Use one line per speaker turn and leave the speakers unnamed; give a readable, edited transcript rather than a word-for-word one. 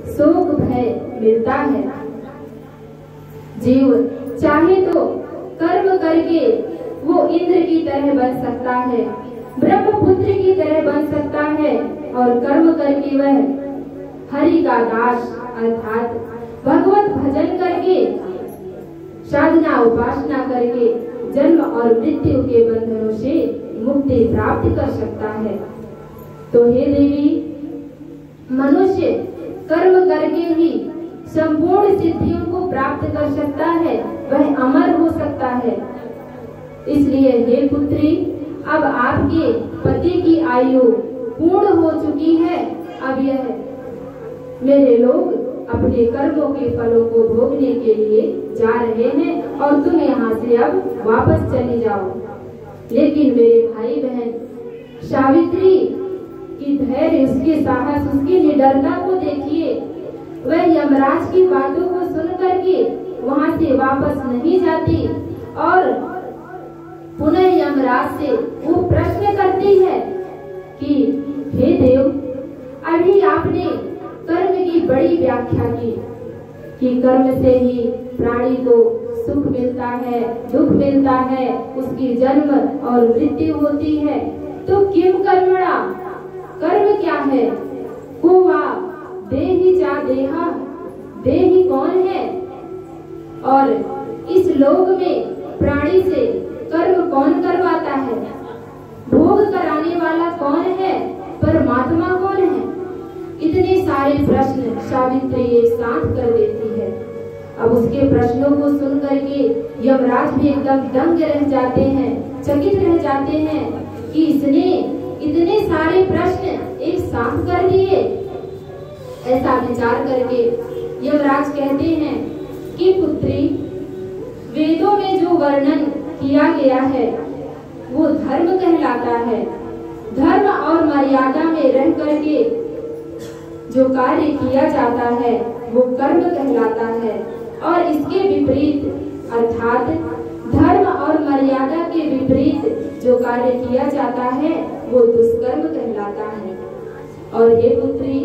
शोक भय मिलता है। जीव चाहे तो कर्म करके वो इंद्र की तरह बन सकता है, ब्रह्मपुत्र की तरह बन सकता है, और कर्म करके वह हरि का दास अर्थात भगवत भजन करके, साधना उपासना करके जन्म और मृत्यु के बंधनों से मुक्ति प्राप्त कर सकता है। तो हे देवी, मनुष्य कर्म करके ही संपूर्ण सिद्धियों को प्राप्त कर सकता है, वह अमर हो सकता है। इसलिए हे पुत्री, अब आपके पति की आयु पूर्ण हो चुकी है। अब यह मेरे लोग अपने कर्मों के फलों को भोगने के लिए जा रहे हैं और तुम यहाँ से अब वापस चली जाओ। लेकिन मेरे भाई बहन, सावित्री की धैर्य, उसके साहस, उसकी निडरता को देखिए। वह यमराज की बातों को सुन करके वहाँ से वापस नहीं जाती और पुनः यमराज से वो प्रश्न करती है कि हे देव, अभी आपने कर्म की बड़ी व्याख्या की कि कर्म से ही प्राणी को सुख मिलता है, दुख मिलता है, उसकी जन्म और मृत्यु होती है। तो किम कर्मणा, कर्म क्या है? को वा देहि चा देहा, देही कौन है? और इस लोक में प्राणी से कर्म कौन करवाता है? भोग कराने वाला कौन है? परमात्मा कौन है? इतने सारे प्रश्न सावित्री एक साथ कर देती है। अब उसके प्रश्नों को सुन करके यमराज भी एकदम दंग रह जाते हैं, चकित रह जाते हैं कि इसने इतने सारे प्रश्न एक साथ कर दिए। ऐसा विचार करके यमराज कहते हैं कि पुत्री, वेदों में जो वर्णन किया गया है वो धर्म कहलाता है। धर्म और मर्यादा में रह करके जो कार्य किया जाता है वो कर्म कहलाता है, और इसके विपरीत अर्थात धर्म और मर्यादा के विपरीत जो कार्य किया जाता है वो दुष्कर्म कहलाता है। और हे पुत्री,